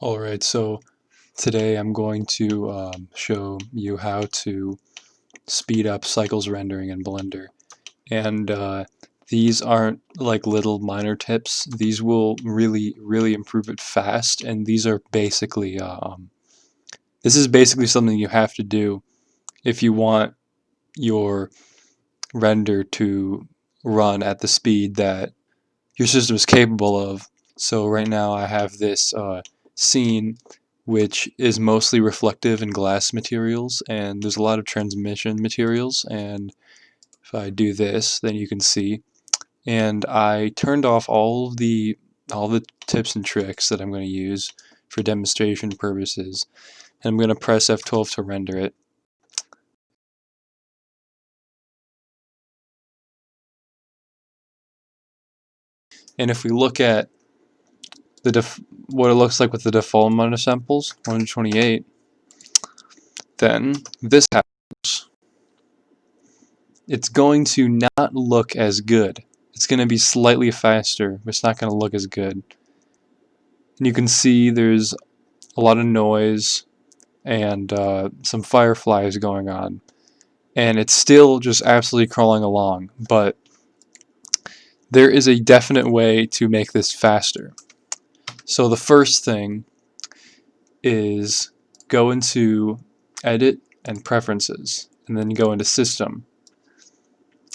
Alright, so today I'm going to show you how to speed up cycles rendering in Blender. And these aren't like little minor tips. These will really improve it fast, and these are basically this is basically something you have to do if you want your render to run at the speed that your system is capable of. So right now I have this scene which is mostly reflective in glass materials, and there's a lot of transmission materials, and if I do this then you can see, and I turned off all the tips and tricks that I'm going to use for demonstration purposes, and I'm going to press F12 to render it. And if we look at what it looks like with the default amount of samples, 128, then this happens. It's going to not look as good. It's going to be slightly faster, but it's not going to look as good. And you can see there's a lot of noise and some fireflies going on. And it's still just absolutely crawling along, but there is a definite way to make this faster. So the first thing is go into Edit and Preferences, and then go into System.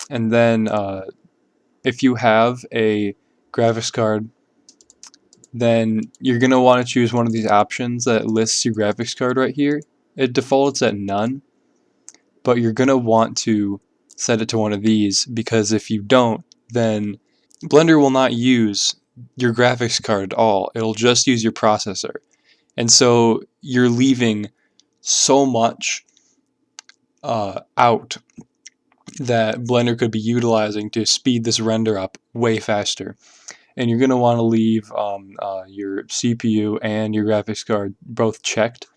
And then if you have a graphics card, then you're going to want to choose one of these options that lists your graphics card right here. It defaults at none, but you're going to want to set it to one of these, because if you don't, then Blender will not use your graphics card at all. It'll just use your processor. And so you're leaving so much out that Blender could be utilizing to speed this render up way faster. And you're going to want to leave your CPU and your graphics card both checked,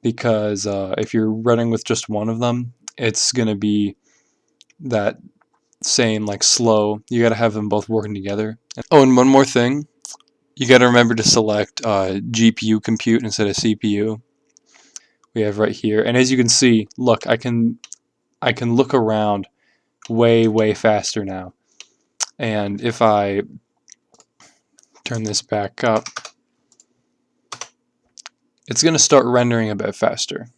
because if you're running with just one of them, it's going to be that same like slow. You got to have them both working together. Oh, and one more thing, you got to remember to select GPU compute instead of CPU. We have right here, and as you can see, look, I can look around way faster now. And if I turn this back up, it's going to start rendering a bit faster.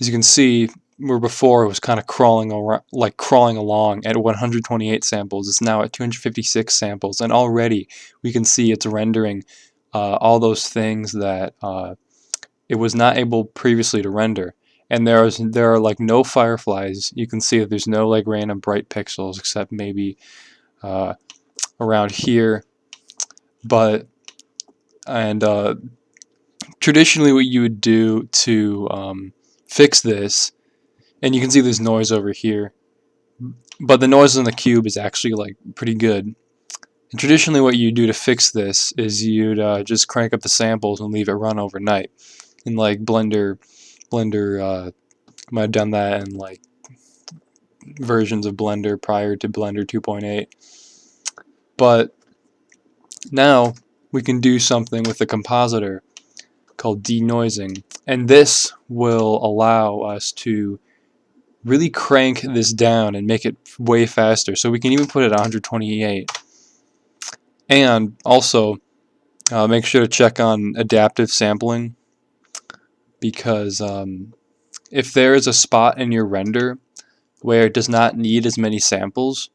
As you can see, where before it was kind of crawling along at 128 samples, it's now at 256 samples, and already we can see it's rendering all those things that it was not able previously to render. And there are like no fireflies. You can see that there's no like random bright pixels except maybe around here. But traditionally, what you would do to fix this, and you can see there's noise over here, but the noise on the cube is actually like pretty good. And traditionally, what you do to fix this is you'd just crank up the samples and leave it run overnight. In like Blender might have done that in like versions of Blender prior to Blender 2.8. But now we can do something with the compositor called denoising, and this will allow us to really crank this down and make it way faster. So we can even put it at 128. And also make sure to check on adaptive sampling, because if there is a spot in your render where it does not need as many samples,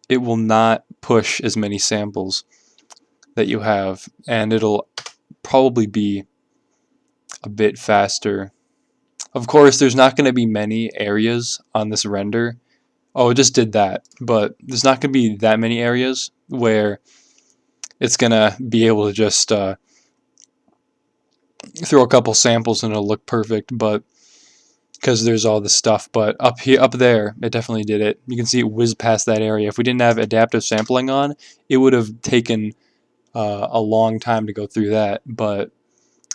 it will not push as many samples that you have, and it'll probably be a bit faster. Of course, there's not going to be many areas on this render. Oh, it just did that, but there's not going to be that many areas where it's going to be able to just throw a couple samples and it'll look perfect, but because there's all this stuff. But up here, up there, it definitely did it. You can see it whizzed past that area. If we didn't have adaptive sampling on, it would have taken a long time to go through that.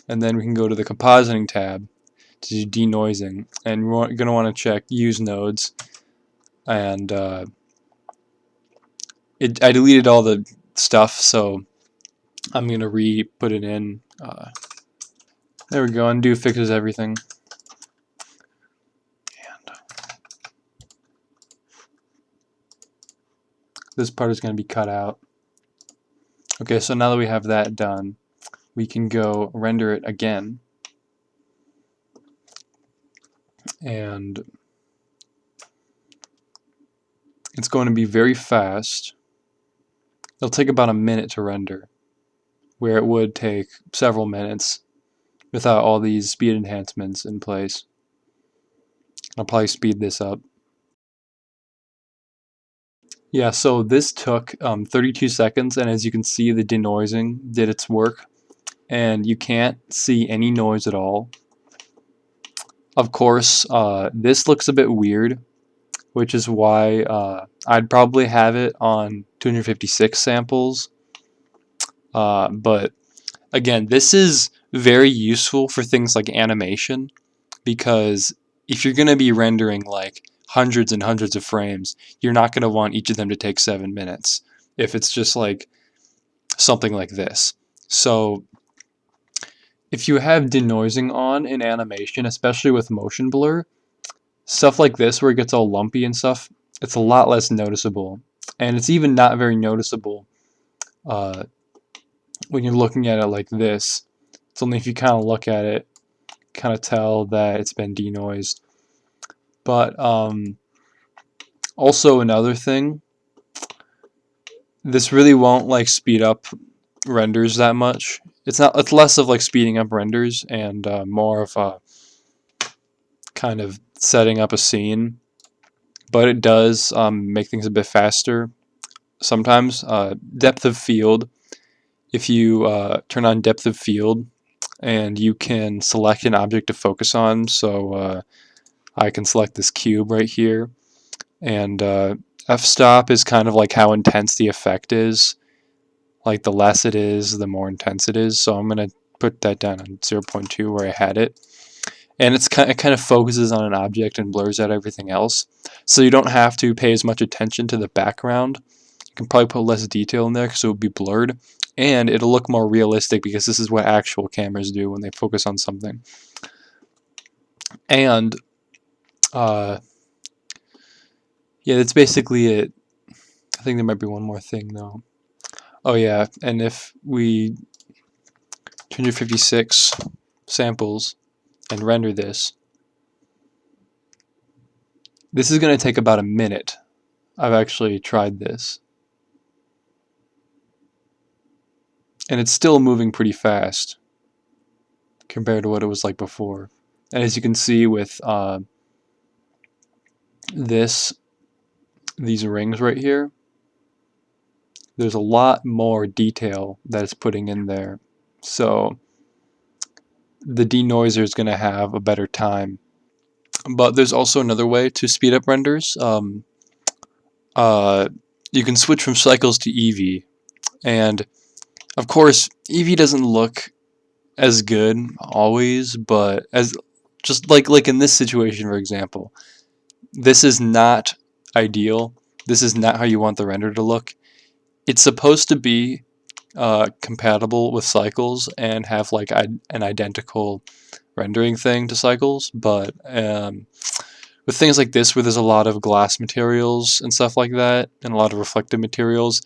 And then we can go to the compositing tab to do denoising, and we're going to want to check use nodes. And I deleted all the stuff, so I'm going to re-put it in. There we go, undo fixes everything. And this part is going to be cut out. Okay, so now that we have that done, we can go render it again. And it's going to be very fast. It'll take about a minute to render, where it would take several minutes without all these speed enhancements in place. I'll probably speed this up. Yeah, so this took 32 seconds, and as you can see, the denoising did its work, and you can't see any noise at all. Of course, this looks a bit weird, which is why I'd probably have it on 256 samples. But again, this is very useful for things like animation, because if you're going to be rendering like hundreds and hundreds of frames, you're not going to want each of them to take 7 minutes if it's just like something like this. So if you have denoising on in animation, especially with motion blur, stuff like this where it gets all lumpy and stuff, it's a lot less noticeable. And it's even not very noticeable uh, when you're looking at it like this. It's only if you kind of look at it, kind of tell that it's been denoised. But also another thing, this really won't like speed up renders that much. It's less of like speeding up renders and more of a kind of setting up a scene. But it does make things a bit faster sometimes. Depth of field. If you turn on depth of field, and you can select an object to focus on, so I can select this cube right here, and f-stop is kind of like how intense the effect is. Like the less it is, the more intense it is. So I'm going to put that down on 0.2 where I had it. And it kind of focuses on an object and blurs out everything else. So you don't have to pay as much attention to the background. You can probably put less detail in there because it will be blurred. And it'll look more realistic because this is what actual cameras do when they focus on something. And yeah, that's basically it. I think there might be one more thing though. Oh yeah, and if we 256 samples and render this, this is going to take about a minute. I've actually tried this. And it's still moving pretty fast compared to what it was like before. And as you can see with these rings right here, there's a lot more detail that it's putting in there. So the denoiser is going to have a better time. But there's also another way to speed up renders. You can switch from cycles to EV. And of course, EV doesn't look as good always, but as just like in this situation, for example, this is not ideal. This is not how you want the render to look. It's supposed to be compatible with cycles and have like an identical rendering thing to cycles, but with things like this where there's a lot of glass materials and stuff like that and a lot of reflective materials,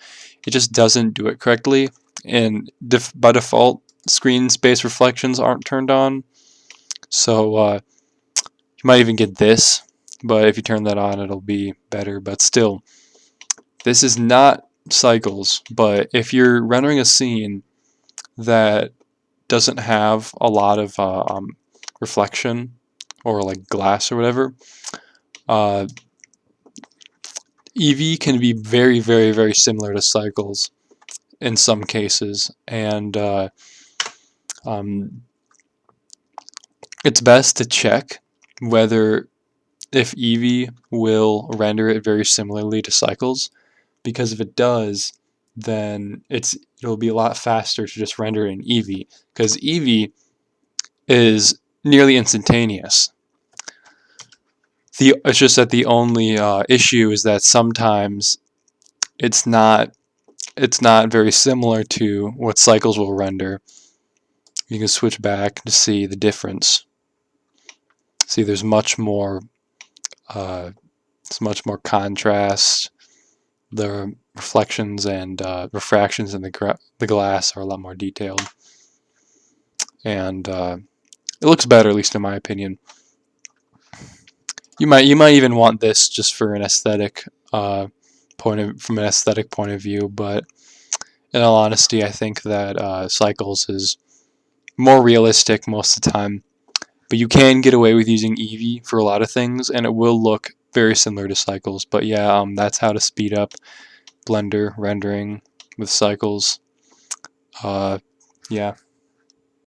it just doesn't do it correctly, and by default screen space reflections aren't turned on, so you might even get this, but if you turn that on it'll be better. But still, this is not cycles, but if you're rendering a scene that doesn't have a lot of reflection or like glass or whatever, EV can be very, very, very similar to cycles in some cases, and it's best to check whether if EV will render it very similarly to cycles, because if it does, then it'll be a lot faster to just render in EV, because EV is nearly instantaneous. It's just that the only issue is that sometimes it's not it's not very similar to what Cycles will render. You can switch back to see the difference. See, there's much more contrast. The reflections and refractions in the glass are a lot more detailed, and it looks better, at least in my opinion. You might even want this just for an aesthetic from an aesthetic point of view, but in all honesty, I think that Cycles is more realistic most of the time. But you can get away with using Eevee for a lot of things, and it will look very similar to Cycles. But yeah, that's how to speed up Blender rendering with Cycles. Yeah.